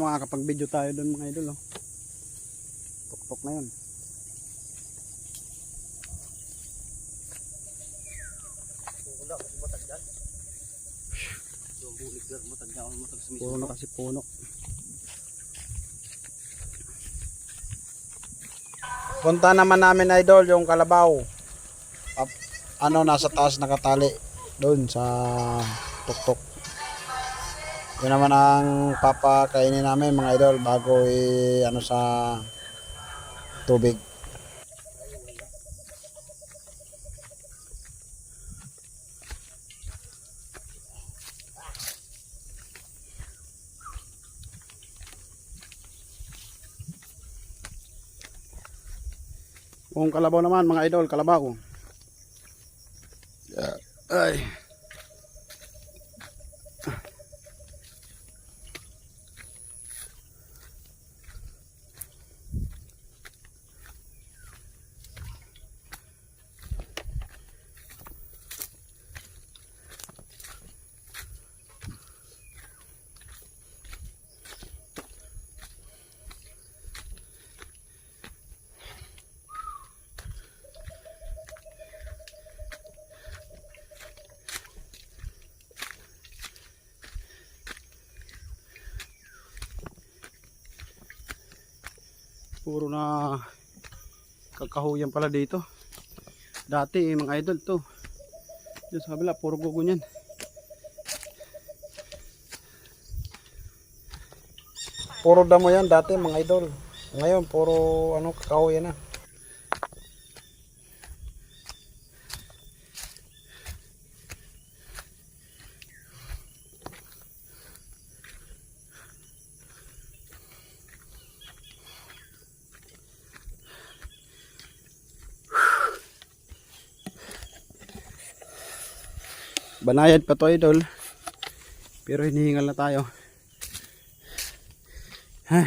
Makakapag-video tayo doon mga idol, oh. Tuktok na yun. Puro na kasi puno. Punta naman namin idol yung kalabaw. Nasa taas nakatali doon sa tuktok. Yun naman ang papakainin namin mga idol bago sa tubig. Kung kalabaw naman mga idol, kalabaw. Ay. Puro na kakahuyan pala dito. Dati mga idol to. Diyan sa kabila puro gugo niyan. Puro damo yan dati mga idol. Ngayon puro kakahuyan na. Banayad pa to idol. Pero hinihingal na tayo. Ha.